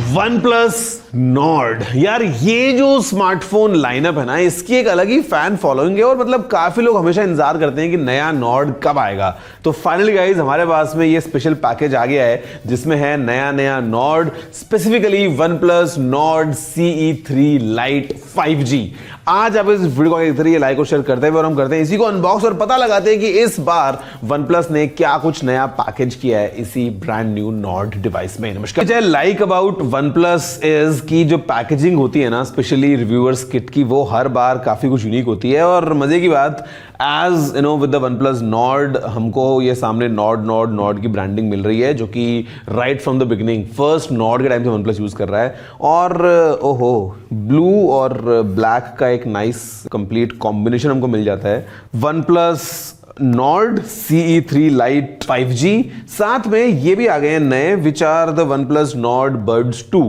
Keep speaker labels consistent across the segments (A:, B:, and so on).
A: One plus Nord, यार ये जो स्मार्टफोन लाइनअप है ना, इसकी एक अलग ही फैन फॉलोइंग है और मतलब काफी लोग हमेशा इंतजार करते हैं कि नया नॉर्ड कब आएगा। तो फाइनली गाइस हमारे पास में ये स्पेशल पैकेज आ गया है जिसमें है नया Nord, specifically one plus Nord CE3 light 5G। आज आप इस वीडियो को लाइक और शेयर करते हैं और हम करते हैं इसी को अनबॉक्स और पता लगाते हैं कि इस बार OnePlus ने क्या कुछ नया पैकेज किया है इसी ब्रांड न्यू नॉर्ड डिवाइस में। नमस्कार। लाइक अबाउट OnePlus इज की जो पैकेजिंग होती है ना, स्पेशली रिव्यूअर्स किट की, वो हर बार काफी कुछ यूनिक होती है। और मजे की बात, as you know with the OnePlus Nord हमको ये सामने नॉर्ड की ब्रांडिंग मिल रही है, जो कि right from the beginning first Nord के टाइम से OnePlus यूज कर रहा है। और ओहो, ब्लू और ब्लैक का एक नाइस कंप्लीट कॉम्बिनेशन हमको मिल जाता है। OnePlus Nord CE3 light 5G, साथ में ये भी आ गए हैं नए which are the OnePlus Nord buds 2।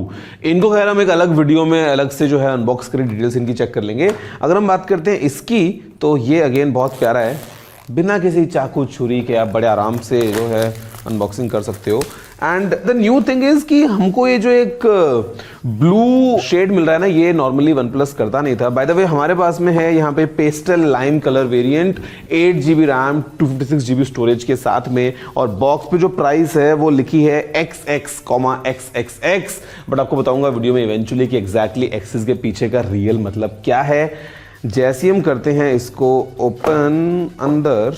A: इनको खैर हम एक अलग वीडियो में अलग से जो है अनबॉक्स करके डिटेल्स इनकी चेक कर लेंगे। अगर हम बात करते हैं इसकी, तो ये अगेन बहुत प्यारा है, बिना किसी चाकू छुरी के आप बड़े आराम से जो है अनबॉक्सिंग कर सकते हो। And the new thing is कि हमको ये जो एक ब्लू शेड मिल रहा है ना, ये नॉर्मली OnePlus करता नहीं था। बाय द वे हमारे पास में है यहाँ पे pastel lime colour variant, 8GB RAM 256GB storage के साथ में, और बॉक्स पे जो प्राइस है वो लिखी है XXXXX। बट आपको बताऊंगा वीडियो में इवेंचुअली कि एग्जैक्टली एक्सेस के पीछे का रियल मतलब क्या है। जैसे हम करते हैं इसको ओपन, अंदर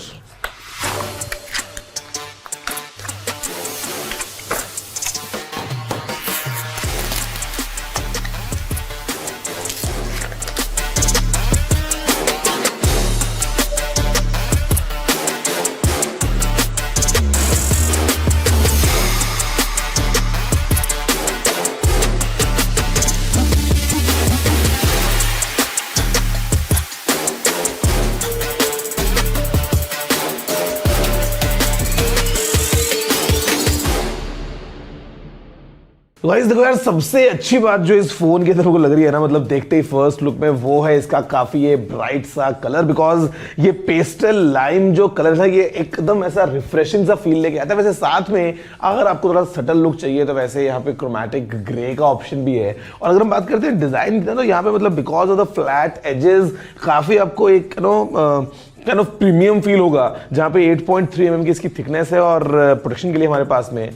A: गाइस देखो यार, सबसे अच्छी बात जो इस फोन के अंदर को लग रही है ना, मतलब देखते ही फर्स्ट लुक में, वो है इसका काफी ये ब्राइट सा कलर। बिकॉज ये पेस्टल लाइम जो कलर है ये एकदम ऐसा रिफ्रेशिंग सा फील लेके आता है। वैसे साथ में अगर आपको थोड़ा सटल लुक चाहिए तो वैसे यहाँ पे क्रोमैटिक ग्रे का ऑप्शन भी है। और अगर हम बात करते हैं डिजाइन की, तो यहाँ पे मतलब because of the flat edges काफी आपको एक काइंड ऑफ प्रीमियम फील होगा, जहाँ पे 8.3 mm की इसकी थिकनेस है। और प्रोटेक्शन के लिए हमारे पास में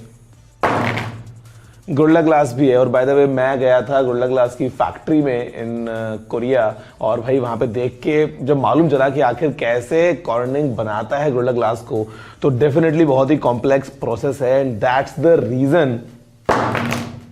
A: गोरिल्ला ग्लास भी है। और बाय द वे मैं गया था गोरिल्ला ग्लास की फैक्ट्री में इन कोरिया, और भाई वहां पे देख के जब मालूम चला कि आखिर कैसे कॉर्निंग बनाता है गोरिल्ला ग्लास को, तो डेफिनेटली बहुत ही कॉम्प्लेक्स प्रोसेस है। And that's the reason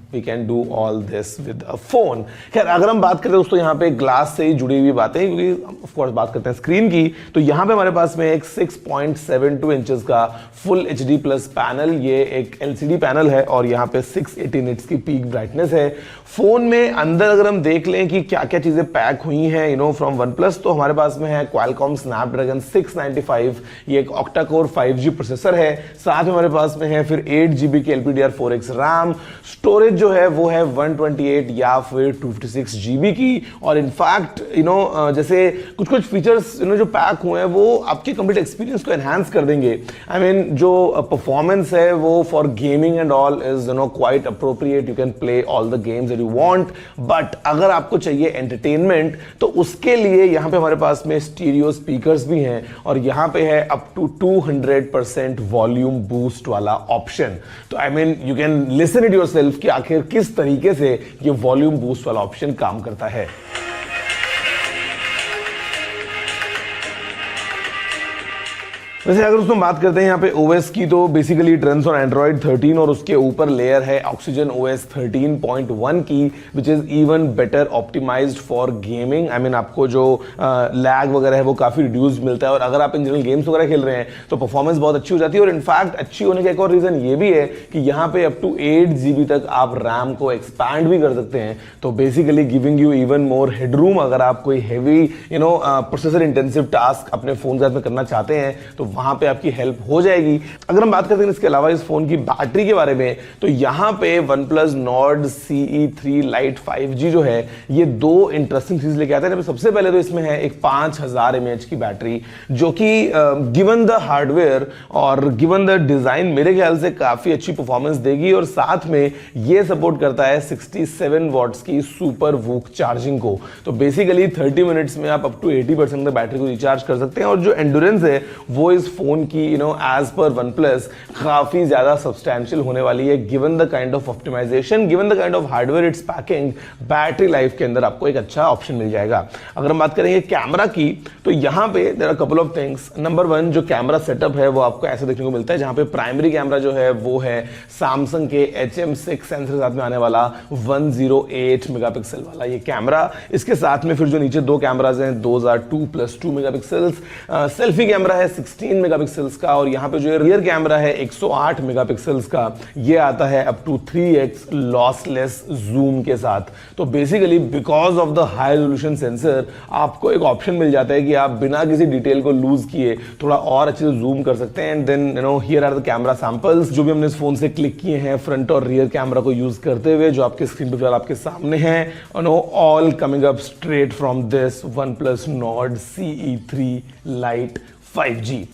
A: we can do all this with a phone। खैर अगर हम बात करें दोस्तों यहाँ पे ग्लास से ही जुड़ी हुई बातें, क्योंकि ऑफ कोर्स बात करते हैं स्क्रीन की, तो यहाँ पे हमारे पास में एक 6.72 इंचेस का फुल HD प्लस पैनल, ये एक LCD पैनल है, और यहाँ पे 680 निट्स की पीक ब्राइटनेस है। फोन में अंदर अगर हम देख लें कि क्या क्या चीजें पैक हुई हैं फ्रॉम OnePlus, तो हमारे पास में है Qualcomm Snapdragon 695, ये एक ऑक्टा कोर 5G प्रोसेसर है। साथ में हमारे पास में है फिर 8GB की LPDDR4X रैम, स्टोरेज जो है वो है 128 या फिर 256GB की। और इनफैक्ट जैसे कुछ फीचर्स जो पैक हुए हैं वो आपके कंप्लीट एक्सपीरियंस को एनहांस कर देंगे। आई मीन जो परफॉर्मेंस है वो for gaming and all is quite appropriate, you can play all the games that you want. But अगर आपको चाहिए एंटरटेनमेंट, तो उसके लिए यहाँ पे हमारे पास में स्टीरियो स्पीकर्स भी हैं, और यहाँ पे है अप टू 200% वॉल्यूम बूस्ट वाला ऑप्शन। तो I mean you can listen it yourself कि आखिर किस तरीके से ये वॉल्यूम बूस्ट वाला ऑप्शन काम करता है। वैसे अगर उसमें बात करते हैं यहाँ पे OS की, तो बेसिकली रन्स ऑन Android 13, और उसके ऊपर लेयर है Oxygen OS 13.1 की, which is even better optimized for gaming. I mean आपको जो लैग वगैरह है वो काफी रिड्यूस मिलता है, और अगर आप इन जनरल गेम्स वगैरह खेल रहे हैं तो परफॉर्मेंस बहुत अच्छी हो जाती है। और इनफैक्ट अच्छी होने का एक और रीजन ये भी है कि यहाँ पे अप टू 8GB तक आप रैम को एक्सपैंड भी कर सकते हैं, तो basically giving you even more headroom. अगर आप कोई हैवी प्रोसेसर इंटेंसिव टास्क अपने फोन के साथ में करना चाहते हैं, तो वहां पे आपकी हेल्प हो जाएगी। अगर हम बात करते हैं इसके अलावा इस फोन की बैटरी के बारे में, तो यहां पे OnePlus Nord CE3 Lite 5G जो है ये दो इंटरेस्टिंग चीज लेके आता है। सबसे पहले तो इसमें है एक 5000 mAh की बैटरी, जो कि गिवन द हार्डवेयर और गिवन द डिजाइन मेरे ख्याल से काफी अच्छी परफॉर्मेंस देगी, और साथ में ये सपोर्ट करता है 67 वॉट्स की सुपर वूक चार्जिंग को। तो बेसिकली 30 मिनट्स में आप अप टू 80% तक बैटरी को रिचार्ज कर सकते हैं, और जो एंड्योरेंस है वो इस फोन की एज पर OnePlus काफी ज्यादा सब्सटैंशियल होने वाली है, given the kind of optimization, given the kind of hardware it's packing. Battery life के अंदर आपको एक अच्छा ऑप्शन मिल जाएगा। अगर हम बात करेंगे कैमरा की, तो यहां पे there are couple of things. Number 1, जो कैमरा सेटअप है वो आपको ऐसे देखने को मिलता है, जहां पे प्राइमरी कैमरा जो है वो है सैमसंग के HM6 सेंसर के साथ में आने वाला 108 मेगापिक्सल वाला ये कैमरा। इसके साथ में फिर जो नीचे दो कैमराज हैं, those are 2+2 megapixels. Selfie camera है 16 मेगापिक्सल्स का, और यहाँ पे जो रियर कैमरा है 108 मेगापिक्सल्स का, ये आता है up to 3x lossless zoom के साथ। तो basically because of the high resolution sensor आपको एक ऑप्शन मिल जाता है कि आप बिना किसी डिटेल को लूज किए थोड़ा और अच्छे से जूम कर सकते हैं। And then here are the camera samples जो भी हमने इस फोन से क्लिक किए हैं फ्रंट और रियर कैमरा को यूज करते हुए, जो आपके स्क्रीन पर फिलहाल आपके सामने हैं, all coming up straight from this OnePlus Nord CE3 Lite 5G।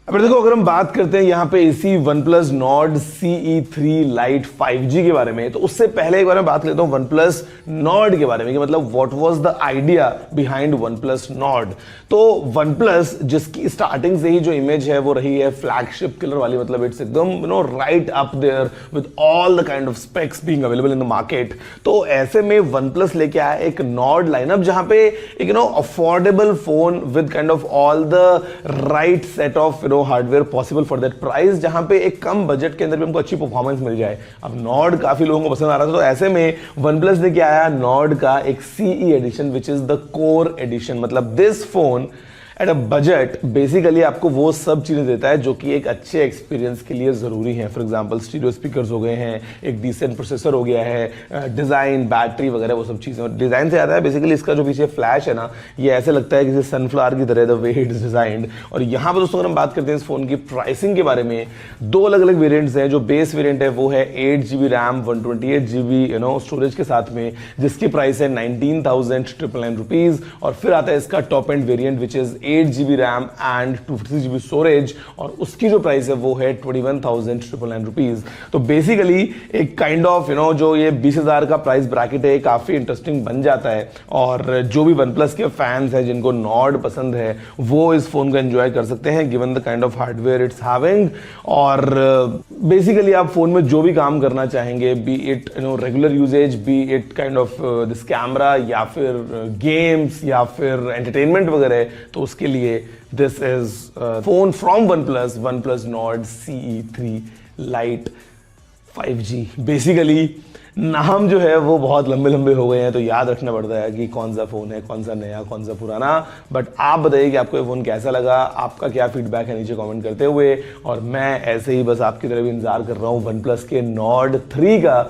A: अब देखो, अगर हम बात करते हैं यहाँ पे इसी OnePlus Nord CE3 Lite 5G के बारे में, तो उससे पहले एक बार मैं बात लेता हूँ OnePlus Nord के बारे में कि मतलब what was the idea behind OnePlus Nord। तो OnePlus जिसकी स्टार्टिंग से ही जो इमेज है वो रही है फ्लैगशिप किलर वाली, मतलब इट्स एकदम right up there with all the kind of specs being available in the market. तो ऐसे में OnePlus लेके आया एक Nord लाइनअप, जहां पे एक affordable phone with kind of all the right set of hardware possible for that price, जहां पे एक कम बजट के अंदर भी हमको अच्छी परफॉर्मेंस मिल जाए। अब Nord काफी लोगों को पसंद आ रहा था, तो ऐसे में OnePlus लेके आया Nord का एक CE edition which is the core edition. मतलब this phone at a budget basically आपको वो सब चीजें देता है जो कि एक अच्छे एक्सपीरियंस के लिए जरूरी है। फॉर एग्जांपल स्टीरियो स्पीकर्स हो गए हैं, एक डिसेंट प्रोसेसर हो गया है, डिजाइन, बैटरी वगैरह वो सब चीजें। और डिजाइन से आता है बेसिकली इसका जो पीछे फ्लैश है ना, ये ऐसे लगता है किसी सनफ्लावर की तरह the way it is designed. और यहाँ पर दोस्तों अगर हम बात करते हैं इस फोन की प्राइसिंग के बारे में, दो अलग अलग वेरिएंट्स हैं। जो बेस वेरिएंट है वो है 8GB रैम 128GB स्टोरेज के साथ में, जिसकी प्राइस है 19,999 रुपीज। और फिर आता है इसका top end variant which is 8GB RAM and 256GB storage, और उसकी जो प्राइस है वो है 21,999 रुपीज। तो बेसिकली एक काइंड ऑफ जो ये 20,000 का प्राइस ब्रैकेट है, काफी इंटरेस्टिंग बन जाता है। और जो भी OnePlus के फैंस हैं जिनको Nord पसंद है वो इस फोन को एंजॉय कर सकते हैं given the kind of hardware it's having. और बेसिकली आप फोन में जो भी काम करना चाहेंगे, be it regular usages, be it kind of this camera, या फिर गेम्स, या फिर एंटरटेनमेंट वगैरह, तो उसके लिए this is phone from OnePlus Nord CE3 Lite 5G। Basically नाम जो है वो बहुत लंबे लंबे हो गए हैं, तो याद रखना पड़ता है कि कौन सा फोन है, कौन सा नया, कौन सा पुराना। बट आप बताइए कि आपको ये फोन कैसा लगा, आपका क्या फीडबैक है नीचे कमेंट करते हुए। और मैं ऐसे ही बस आपकी तरह भी इंतजार कर रहा हूँ OnePlus के Nord 3 का,